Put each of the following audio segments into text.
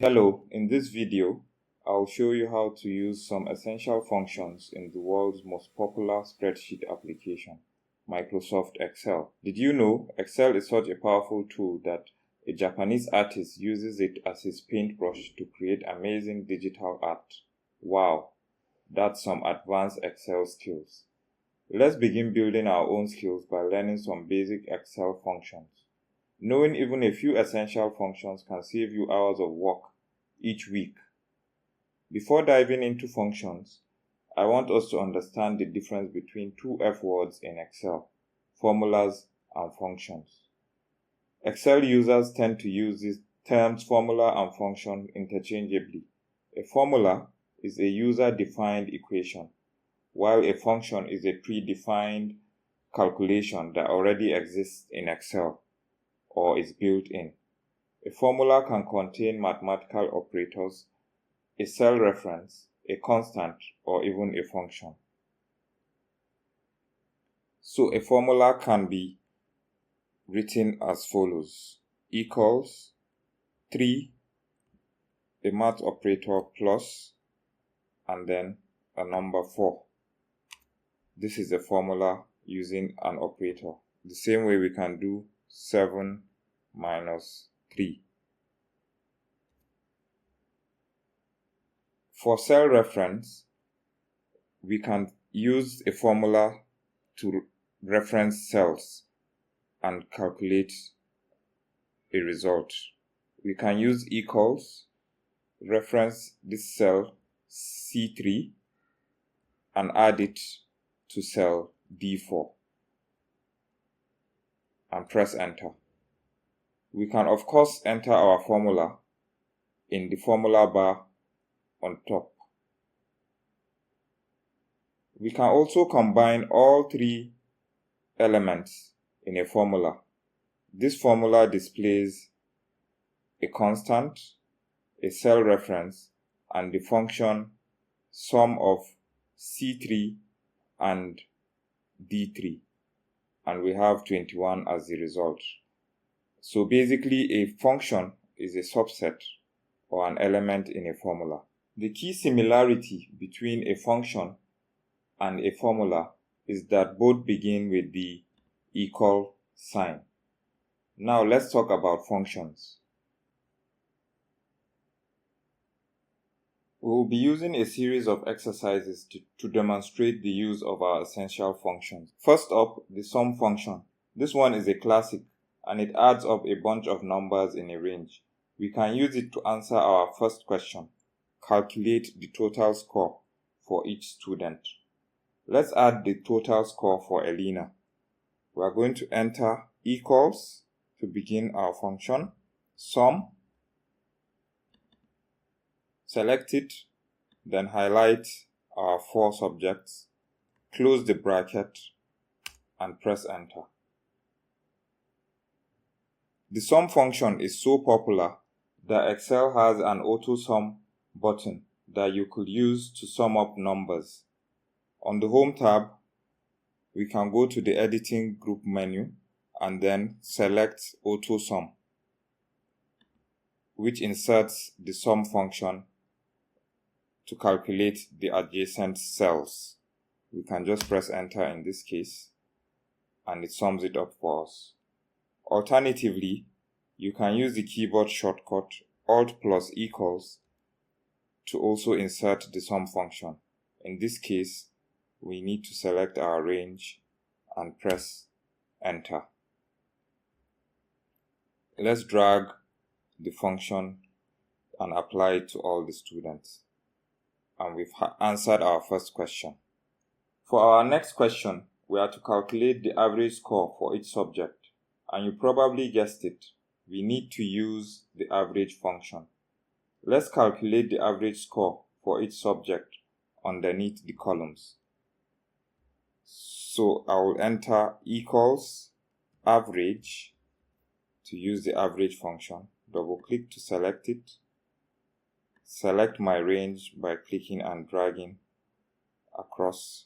Hello, in this video, I'll show you how to use some essential functions in the world's most popular spreadsheet application, Microsoft Excel. Did you know Excel is such a powerful tool that a Japanese artist uses it as his paintbrush to create amazing digital art? Wow, that's some advanced Excel skills. Let's begin building our own skills by learning some basic Excel functions. Knowing even a few essential functions can save you hours of work each week. Before diving into functions, I want us to understand the difference between two F words in Excel: formulas and functions. Excel users tend to use these terms formula and function interchangeably. A formula is a user-defined equation, while a function is a predefined calculation that already exists in Excel or is built in. A formula can contain mathematical operators, a cell reference, a constant, or even a function. So a formula can be written as follows: equals 3, a math operator plus, and then a number 4. This is a formula using an operator. The same way we can do 7 minus 3. For cell reference, we can use a formula to reference cells and calculate a result. We can use equals, reference this cell C3 and add it to cell D4 and press enter. We can of course enter our formula in the formula bar on top. We can also combine all three elements in a formula. This formula displays a constant, a cell reference, and the function sum of C3 and D3, and we have 21 as the result. So basically, a function is a subset or an element in a formula. The key similarity between a function and a formula is that both begin with the equal sign. Now let's talk about functions. We will be using a series of exercises to demonstrate the use of our essential functions. First up, the sum function. This one is a classic and it adds up a bunch of numbers in a range. We can use it to answer our first question: calculate the total score for each student. Let's add the total score for Elena. We are going to enter equals to begin our function, sum, select it, then highlight our 4 subjects, close the bracket, and press enter. The sum function is so popular that Excel has an auto sum button that you could use to sum up numbers. On the Home tab, we can go to the Editing Group menu and then select Auto Sum, which inserts the sum function to calculate the adjacent cells. We can just press enter in this case and it sums it up for us. Alternatively, you can use the keyboard shortcut Alt plus equals to also insert the sum function. In this case, we need to select our range and press enter. Let's drag the function and apply it to all the students. And we've answered our first question. For our next question, we are to calculate the average score for each subject. And you probably guessed it, we need to use the average function. Let's calculate the average score for each subject underneath the columns. So I will enter equals average to use the average function. Double click to select it. Select my range by clicking and dragging across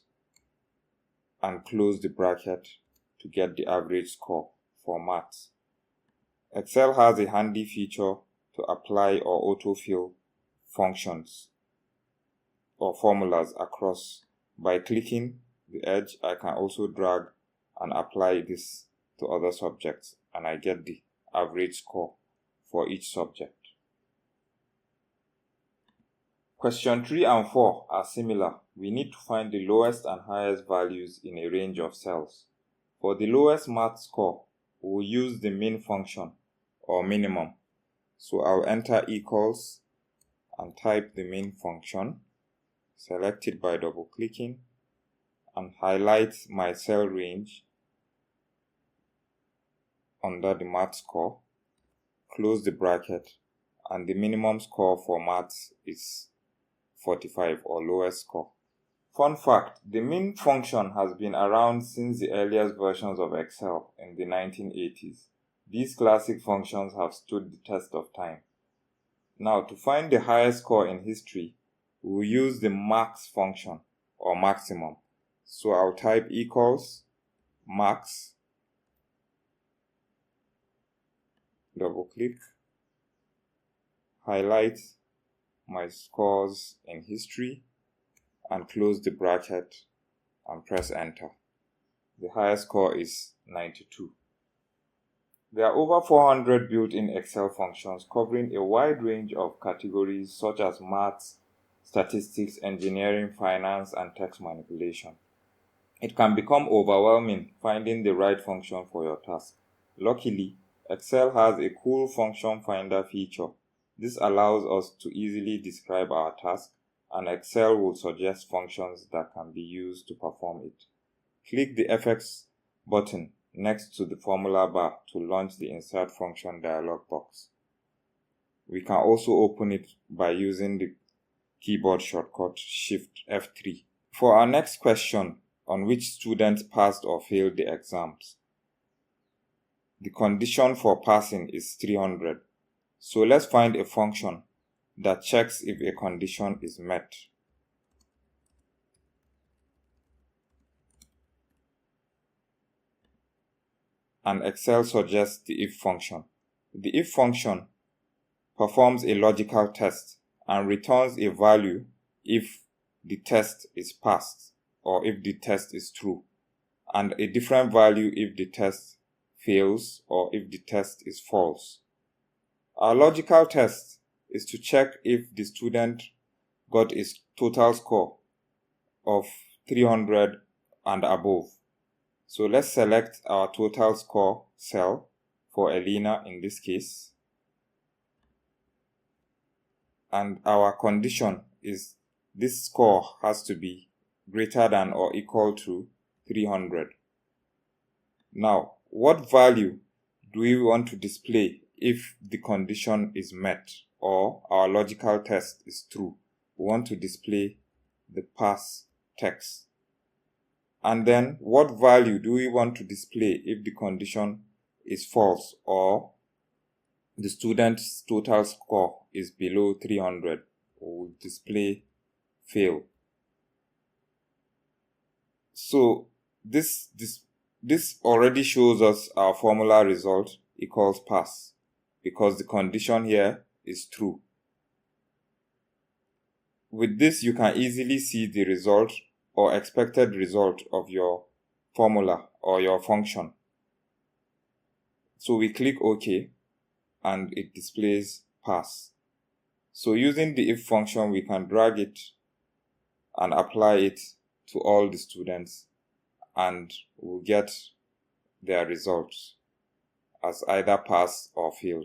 and close the bracket to get the average score for maths. Excel has a handy feature to apply or autofill functions or formulas across. By clicking the edge, I can also drag and apply this to other subjects, and I get the average score for each subject. Question 3 and 4 are similar. We need to find the lowest and highest values in a range of cells. For the lowest math score, we will use the min function or minimum. So I'll enter equals and type the min function, select it by double clicking, and highlight my cell range under the math score, close the bracket, and the minimum score for maths is 45 or lowest score. Fun fact, the min function has been around since the earliest versions of Excel in the 1980s. These classic functions have stood the test of time. Now, to find the highest score in history, we will use the max function or maximum. So I'll type equals max, double click, highlight my scores in history, and close the bracket and press enter. The highest score is 92. There are over 400 built-in Excel functions covering a wide range of categories such as maths, statistics, engineering, finance, and text manipulation. It can become overwhelming finding the right function for your task. Luckily, Excel has a cool function finder feature. This allows us to easily describe our task, and Excel will suggest functions that can be used to perform it. Click the FX button next to the formula bar to launch the Insert Function dialog box. We can also open it by using the keyboard shortcut Shift F3. For our next question, on which students passed or failed the exams, the condition for passing is 300. So let's find a function that checks if a condition is met. And Excel suggests the if function. The if function performs a logical test and returns a value if the test is passed or if the test is true, and a different value if the test fails or if the test is false. Our logical test is to check if the student got a total score of 300 and above. So let's select our total score cell for Elena in this case. And our condition is this score has to be greater than or equal to 300. Now, what value do we want to display if the condition is met or our logical test is true? We want to display the pass text. And then what value do we want to display if the condition is false or the student's total score is below 300? We'll display fail. So this already shows us our formula result equals pass because the condition here is true. With this, you can easily see the result or expected result of your formula or your function. So we click OK and it displays pass. So using the if function, we can drag it and apply it to all the students and we'll get their results as either pass or fail.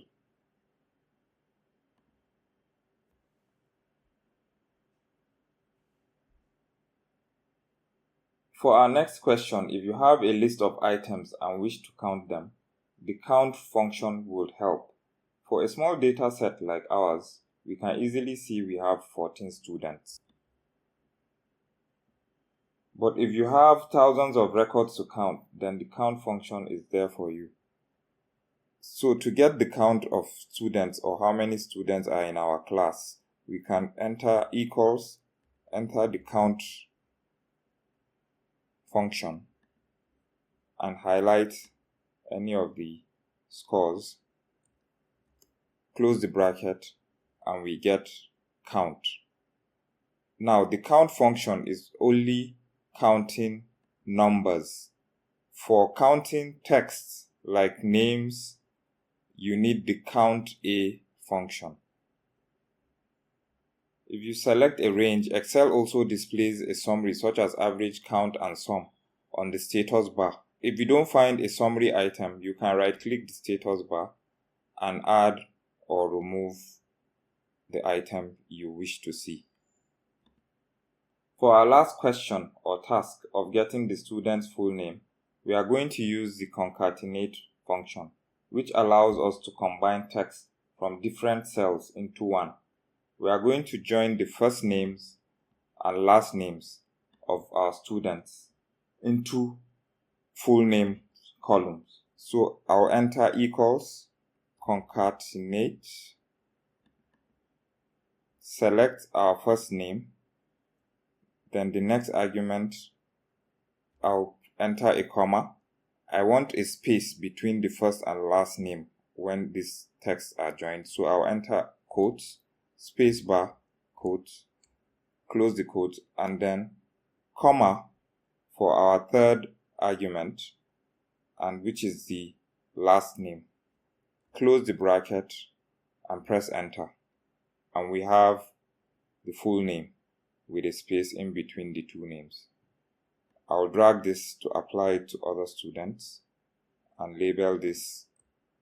For our next question, if you have a list of items and wish to count them, the count function would help. For a small data set like ours, we can easily see we have 14 students. But if you have thousands of records to count, then the count function is there for you. So to get the count of students or how many students are in our class, we can enter equals, enter the count function and highlight any of the scores, close the bracket, and we get count. Now, the count function is only counting numbers. For counting texts like names, you need the count A function. If you select a range, Excel also displays a summary such as average, count, and sum on the status bar. If you don't find a summary item, you can right-click the status bar and add or remove the item you wish to see. For our last question or task of getting the student's full name, we are going to use the concatenate function, which allows us to combine text from different cells into one. We are going to join the first names and last names of our students into full name columns. So I'll enter equals concatenate, select our first name, then the next argument I'll enter a comma. I want a space between the first and last name when these texts are joined, so I'll enter quotes, space bar, quotes, close the quote, and then comma for our third argument, and which is the last name. Close the bracket and press enter, and we have the full name with a space in between the two names. I'll drag this to apply it to other students and label this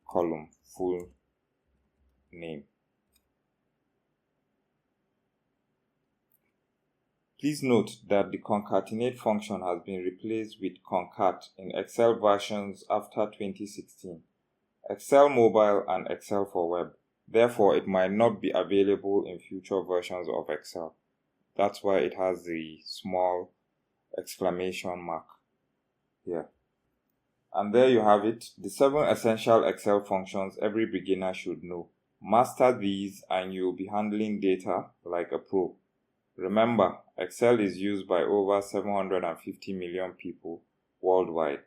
column full name. Please note that the concatenate function has been replaced with concat in Excel versions after 2016, Excel Mobile and Excel for Web. Therefore, it might not be available in future versions of Excel. That's why it has the small exclamation mark here. And there you have it, the 7 essential Excel functions every beginner should know. Master these and you'll be handling data like a pro. Remember, Excel is used by over 750 million people worldwide.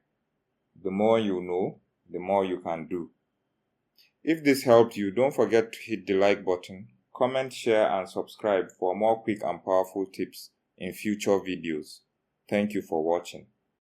The more you know, the more you can do. If this helped you, don't forget to hit the like button, comment, share, and subscribe for more quick and powerful tips in future videos. Thank you for watching.